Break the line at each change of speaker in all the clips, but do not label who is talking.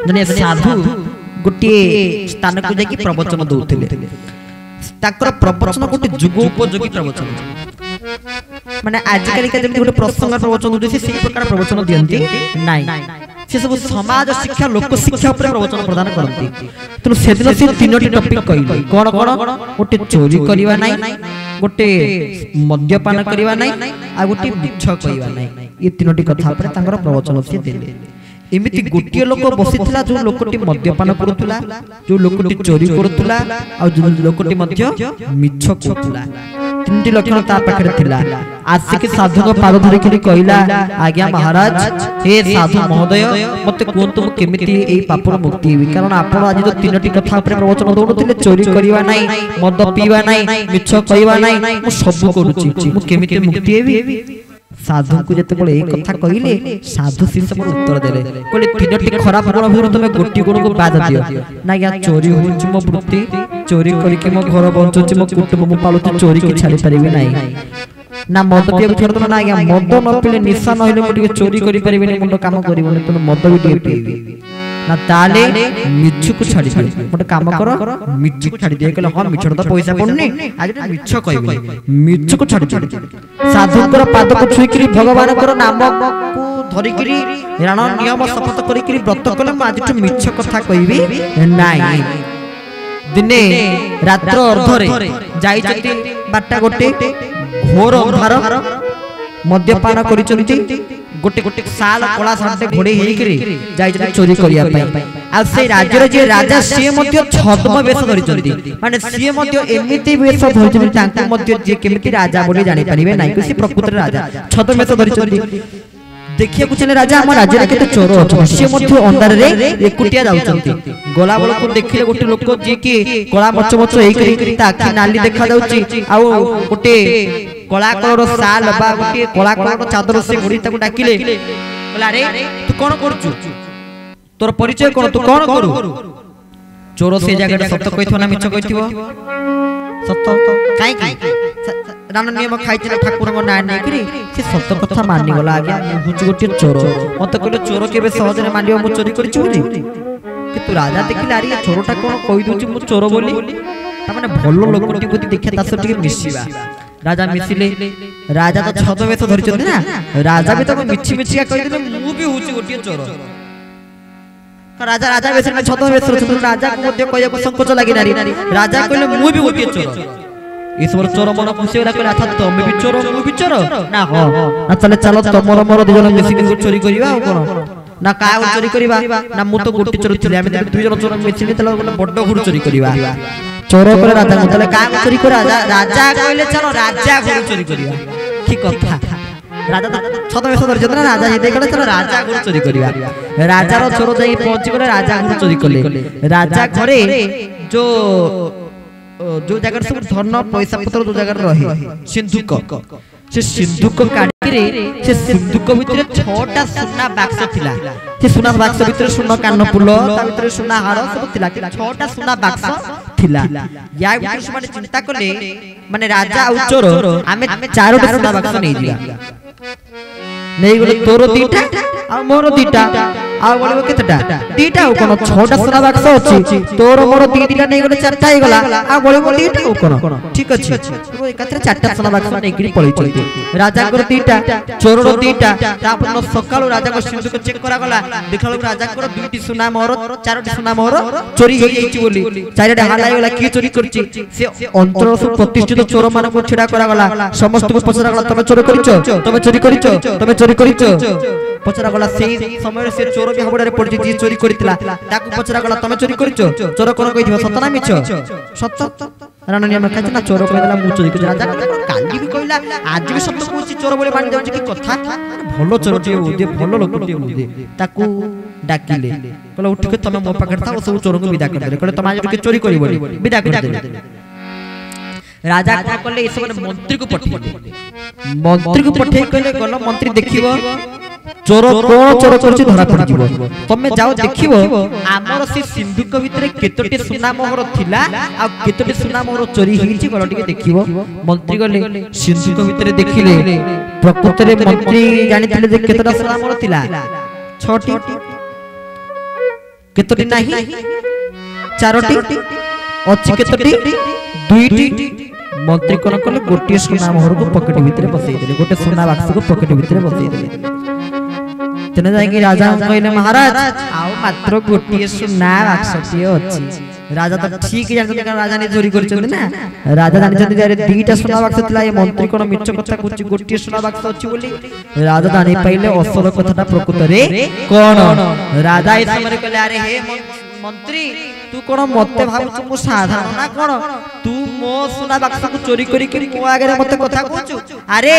जने साधु गोटे स्थान को जाकि प्रवचन दउथिले ताकर प्रवचन गोटे जुग उपयोगी प्रवचन माने आज काली का जेमति गोटे प्रसंग प्रवचन होते से प्रकार प्रवचन दियंती नाही से सब समाज शिक्षा लोक शिक्षा ऊपर प्रवचन प्रदान करती तो सेदिन से तीनोटी टॉपिक कहले कोन कोन गोटे चोरी करिवा नाही गोटे मद्यपान करिवा नाही आ गोटे मिछ कहिवा नाही ये तीनोटी कथा ऊपर तांगर प्रवचन से देले एमिति गोटे लोक बसितला जो लोकटी मद्यपान करूतला जो लोकटी चोरी करूतला आ जो लोकटी मध्य मिछ कहूतला तीनटी लक्षण ता पाखरे थिला आसिक साधु को पाद धरि के कहला आज्ञा महाराज हे साधु महोदय मते कोंतु केमिति एई पापर मुक्ति हेबी कारण आपण आज जो तीनटी कथा ऊपर प्रवचन दोनथिले चोरी करिवा नाही मद पीवा नाही मिछ कहिवा नाही मु सब करूची मु केमिति मुक्ति हेबी साधु को जते बोले एक कथा कहिले साधु शिष्य पर उत्तर देले बोले तीनटी खराब गुण भीतर तुमे गोटी गुण को बाद दियो ना या चोरी होउची मो वृत्ति चोरी करी के मो घर बंचुची मो कुटुंब मो पालुची चोरी के छाड़ी परिबे नाही ना मद पिए छोड़ दो ना या मद न पीले निशा न होले मोटी चोरी करी परिबे नहीं मुंड काम करिबो तो मद भी टिके पीबी ना ताले मिछु को छाड़ी मोटे काम करो मिछु को छाड़ी दे कहले हां मिछु तो पैसा पड़नी आज मिछ कहबे मिछु को छाड़ी साधु कर पाद को छुई करी भगवान कर नाम को धरि करी रण नियम शपथ करी करी व्रत कले म आज मिछ कथा कहबी नाही दिने रात्र अर्धरे जाई जति बाटा गोटे घोर अंधार मद्यपान करिचंती गोटे गोटे साल कला साथे घोड़े हेई करी जाई जति चोरी करिया पई आ से राज्यर जे राजा से मध्य छद्म वेश धरिचंती माने से मध्य एमिति वेश धरिचंती तांको मध्य जे केमिति राजा बोली जानि परिबे नाही कि से प्रकृति राजा छद्म वेश धरिचंती देखिए कुछ ने राजा हम राज्य केते चोर अछि से मध्य अंधार रे एकुटिया जाउचंती गोला बळ को देखिले गोटे लोक जे कि कला मच मच हेई करी ता आखि नाली देखा जाउची आ गोटे कला कलर साल बा गोटे कला कलर चादर से गुड़ी ताको डाकिले बोला रे तू कोन करचू तोर परिचय कोन तू कोन करू चोर से जगह सत्य कहिथो ना मिछ कहिथिबो सत्य काई की राम नियम खाइथिले ठाकुर को ना नै करी से सत्य कथा मानि गला आज्ञा हुच गोटे चोर मते कहले चोर केबे सहज रे मानियो मु चोरी करिछु बुझी कि तू राजा देखिले आरी चोरटा कोन कहि दोछि मु चोर बोली ता माने भलो लोकटी बुद्धि देखा तास टिके मिसिबा राजा मिसिले राजा तो छद वेश धरिचंती ना राजा भी तो मिछि मिछिया कहि दिले मु भी हुची गोटे चोर राजा राजा वेश में छद वेश धरिचंती राजा को मध्य कहिया को संकोच लागि नारी राजा कहले मु भी गोटे चोर इस बार चोर मन खुशी होला कहला था तुम भी चोर मु भी चोर ना हो ना चले चलो तमरो मोर दु जन मिसी को चोरी करिवा आ कोन ना का चोरी करिवा ना मु तो गोटे चोर थिले हम दु जन चोर मिसी तले बड्ड गुरु चोरी करिवा चोर करे राजा को तले का चोरी कर राजा कहले चलो राजा गुरु चोरी करिवा की कथा राजा छद वेश धरिचंती ना राजा जे कहले चलो राजा गुरु चोरी करिवा राजा रो चोर जाई पहुंची गले राजा गुरु चोरी कले राजा घरे जो जो जगह सब धन पैसा पत्र जो जगह रहे सिंधुक से सिंधुक काटी रे से सिंधुक भीतर 6टा सोना बाक्स थिला से सोना बाक्स भीतर सोना कान फुल ता भीतर सोना हार सब थिला 6टा सोना बाक्स थिला या भीतर से माने चिंता करले माने राजा आ चोर आमे 4टा सोना बाक्स नै दिया नै गले तोरो दीटा आ मोर दीटा आ बोलबो केतटा दीटा ओ कोन 6टा सोना बाक्स अछि तोर मोर दीटा नै गले 4टा हे गला आ बोलबो दीटा ओ कोन ठीक अछि तो एकत्र 4टा सोना बाक्स नै गिरी पळै चलती राजा को दीटा चोर रो दीटा तापर सकाळ राजा को सिंधु को चेक करा गला देखला राजा को 2टी सोना मोर 4टी सोना मोर चोरी हे जाईची बोली 4टा हालाई गला की चोरी करची से अंतर सब प्रतिष्ठित चोर मान को छिडा करा गला समस्त को पचरा गला तमे चोरी करिचो तमे चोरी करिचो तमे चोरी करिचो पचरा गला से समय से चोर भी हबडा रे पड़जी जी चोरी करितला ताकू पचरा गला तमे चोरी करिचो चोर कोन कहिथिबो सत्य ना मिछ सत्य रण नियम खाइछ ना चोर कहला मु चोरी कर राजा काली भी कहला आज भी सत्य कोछि चोर बोले मान जाउछि की कथा भलो चोर टिए होदे भलो लोक टिए होदे ताकू डाकिले कहला उठ के तमे मो पाखर था सब चोर को विदा कर देले कहले तमे आज के चोरी करिबो विदा कर देले राजा का कहले ई सब मंत्री को पठे कहले गलो मंत्री देखिबो चोर कोन चोर करछि धरा पड़ जिवो तमे जाओ देखिबो हमर से सिंधुक भीतर केतोटी सोना मोहर थिला आ केतोटी सोना मोहर चोरी हिछि गलो टिके देखिबो मंत्री गले सिंधुक भीतर देखिले प्रकृति रे मंत्री जानिथिले जे केतोटा सोना मोहर थिला 6टी केतोटी नाही चारोटी अछि केतोटी दुईटी मंत्री कोन कले गोटे सोना मोहर को पॉकेट भीतर बसई देले गोटे सोना बक्स को पॉकेट भीतर बसई देले तने जाय कि राजा कहले महाराज आउ मात्र गोटे सोना बक्सटी अछि राजा तो ठीक जानते कारण राजा ने चोरी करछन ना राजा जानते जे दुईटा सोना बक्स थिला ए मंत्री कोन मिछ कथा कुछ गोटे सोना बक्स अछि बोली राजा जानि पाइले असल कथाटा प्रकृत रे कोन राजा ए समय कहले अरे हे मंत्री तू कोन मते भाबु मु साधारण ना कोन तू मो सोना बक्स को चोरी करी के मो आगे मते कथा कहछु अरे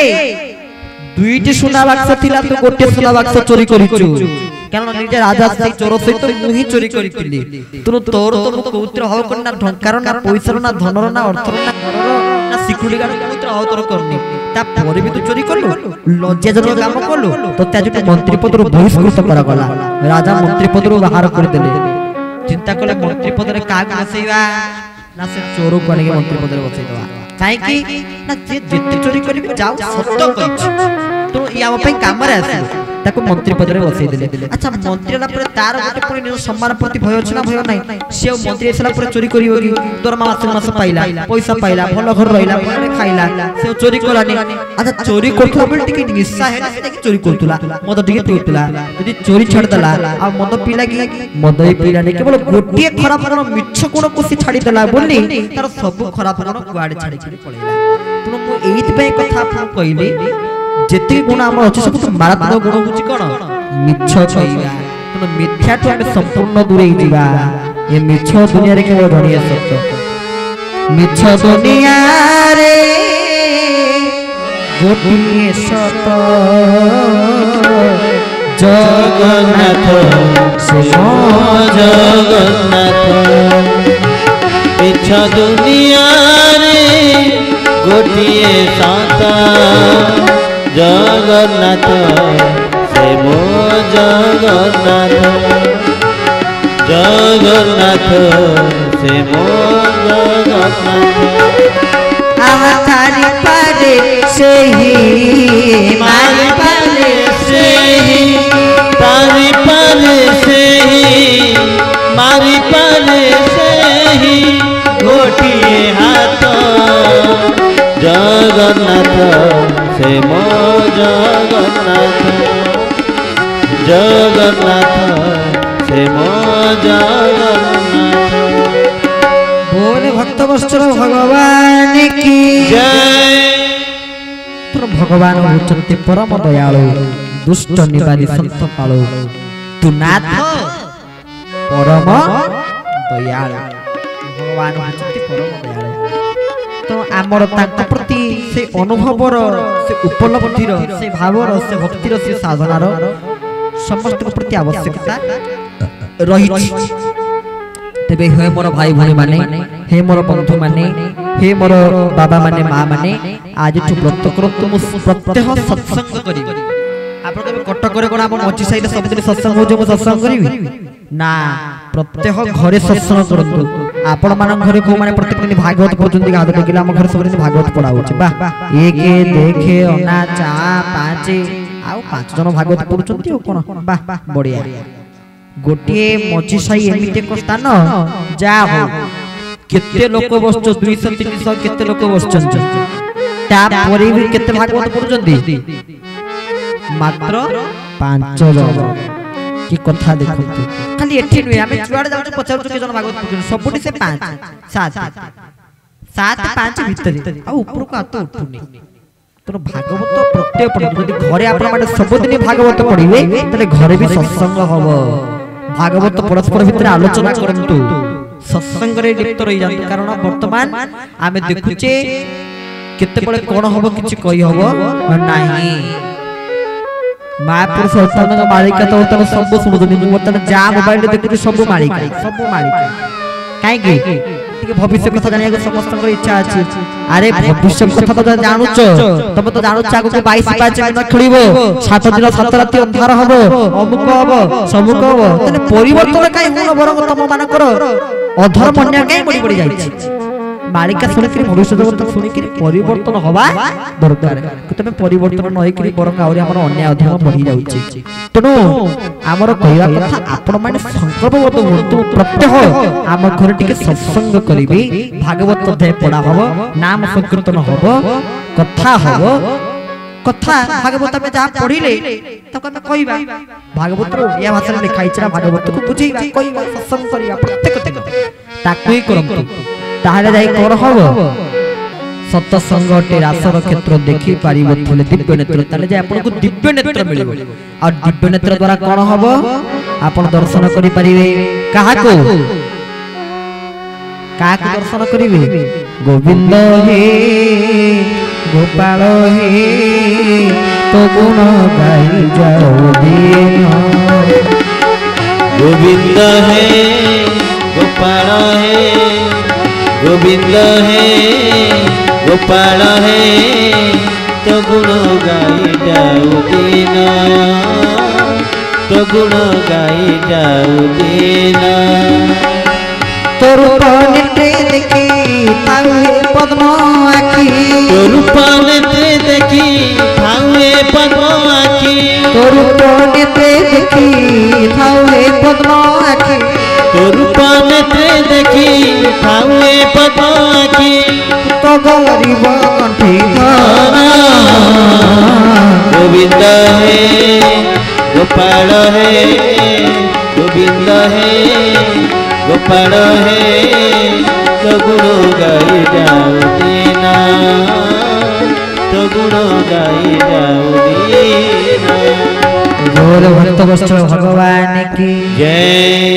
दुईटी सोना बक्स थिला तू गोटे सोना बक्स चोरी करिछु कारण निजे राजा से चोर सहित मु ही चोरी करितिली तू तोर तो मु कौत्र हो कोन ना ढंकार ना पैसा ना धनर ना अर्थ ना ना सिक्युरिटी गार्ड कौत्र हो तोर करनी ता परे भी तू चोरी करलु लज्जाजनक काम करलु तो त्याज मंत्री पद रो बहिष्कृत करा गला राजा मंत्री पद रो बाहर कर देले चिंता कले मंत्री पद रे का बसैवा ना से चोर को आने के मंत्री पद रे बसै दवा काहे कि ना जे जेते चोरी करी जाऊ सत्य कहि तो या पे काम रे आसे ताको मंत्री पद रे बसै देले अच्छा मंत्री ला पर तार गोटे पुनी सम्मान प्रति भय अछि ना भय नै से मंत्री एसला पर चोरी करियो कि दरमा मास पाइला पैसा पाइला भलो घर रहिला भलो खाइला से चोरी करानी अच्छा चोरी करथला बोल टिके निस्सा है ना से चोरी करथला मद टिके पिउतला यदि चोरी छाड़ दला आ मद पीला कि मद ही पीला नै केवल गोटे खराब गुण मिछ गुण को से छाड़ी दला बोलनी तार सब खराब गुण कुआडे छाड़ी छाड़ी पळेला तुम मु एइत पे कथा आप कहली जेते गुण हम अछि सब तो मारात्मक गुण होछि कोन मिछ कहैया तो मिथ्या तो हम संपूर्ण दूर ही जीवा ये मिछ दुनिया रे केवल धनिया सत्य मिछ दुनिया रे गोटिए सत जगन्नाथ से जगन्नाथ
मिछ दुनिया रे गोटिए सत जगन्नाथ से मो जगन्नाथ जगन्नाथ से मो जगन्नाथ
थारी पारे से ही मारी पारे
से ही तारी पारे से ही मारी पारे से ही गोटिए हाथ जगन्नाथ से मो जगन्नाथ जगन्नाथ से मो जगन्नाथ
बोले भक्त वत्सल भगवान की
जय
तो भगवान होचंती परम दयालु दुष्ट निवारी संत पालु तू नाथ परम दयालु भगवान होचंती परम दयालु तो आमर तांका प्रति से अनुभवर से उपलब्धिर से भावर से भक्तिर से साधनार समस्त प्रति आवश्यकता रही तेबे हे मोर भाई भाई माने हे मोर बंधु माने हे मोर बाबा माने मां माने आज तू प्रत्यह सत्संग करी आपण कबे कटक करे कोन आपण मची साइड सब दिन सत्संग हो जो मो सत्संग करिवि ना प्रत्यह घरे सत्संग करंतु आपण मान घरे को माने प्रत्येक दिन भागवत पढुंती गाद देखिला हम घर सब दिन भागवत पढा होछि बा एके देखे अना चा पांचे आउ पांच जन भागवत पढुचंती ओ कोन बा बढ़िया गोटे मची साई एमिते को स्थान जा हो केते लोक बसछ 200 300 केते लोक बसछन ता परे भी केते भागवत पढुचंती मात्र 5 जन की कथा देखो खाली एठी नुय हमें जुआडे जाउ पचार के जन भागवत पढुचन सबुटी से 5 7 7 5 भीतर आ ऊपर को आतो उठुनी तो भागवत प्रत्येक पढुचंती घरे आपण माटे सब दिन भागवत पढिबे तले घरे भी सत्संग हबो भागवत परस्पर भितर आलोचना करंतु सत्संग रे लिप्त रही जात कारण वर्तमान आमे देखुचे केते बळे कोन हबो किछि कहि हबो नाही महापुरुष होतन मालिका तो तन सब सुनुदनी वर्तमान जा मोबाइल देखुचे सब मालिका काहे कि टिके भविष्य कथा जानिया के समस्त इच्छा अछि अरे भविष्य कथा तो जानुच तब तो जानुच आगो के 22 5 दिन खेलिबो 7 दिन 7 राति अंधार हबो अमुक हबो समुक हबो तने परिवर्तन काई होनो बरंग तम मान कर अधर्म अन्याय काई बड़ी बड़ी जाईछि मालिका शुणिक भविष्य जगत शुणिक परिवर्तन हवा दरकार तबे परिवर्तन नई करी बरंग आउरी हमर अन्य अध्ययन बढ़ी जाउची तनो हमर कहया कथा आपण माने संकल्पबद्ध होतु प्रत्यह हम घर टिके सत्संग करिबे भागवत अध्याय पढ़ा हबो नाम संकीर्तन हबो कथा हबो कथा भागवत में जहाँ पढ़िले तक हमें कहबा भागवत या भाषा में लिखा इचरा भागवत को बुझेबा कहबा सत्संग करिया प्रत्येक दिन ताकू ही करंतु ताहाले जाई कर हबो सत्संग टे रासर क्षेत्र देखि पारिबो बोले दिव्य नेत्र ताले जे आपन को दिव्य नेत्र मिलिबो और दिव्य नेत्र द्वारा कोन हबो आपन दर्शन करि परिबे काहा को दर्शन करिवे गोविंद हे गोपाल हे तो गुण गाई जाओ दिन
गोविंद है गोपाल है गोविंद है गोपाल है तो गुण गाई जाओ दिन तो गुण गाई जाओ दिन
तोर नेत्रे देखी थावे पद्म आखी
तोर नेत्रे देखी थावे पद्म आखी
तोर नेत्रे देखी थावे पद्म आखी
तोर नेत्रे देखी थावे पद्म आखी
तो गरीब कंठी
गोविंद है गोपाल है गोविंद है गोपाल है तो गुण गाई जाओ दीना तो गुण गाई जाओ दीना
गौर भक्त भगवान की
जय।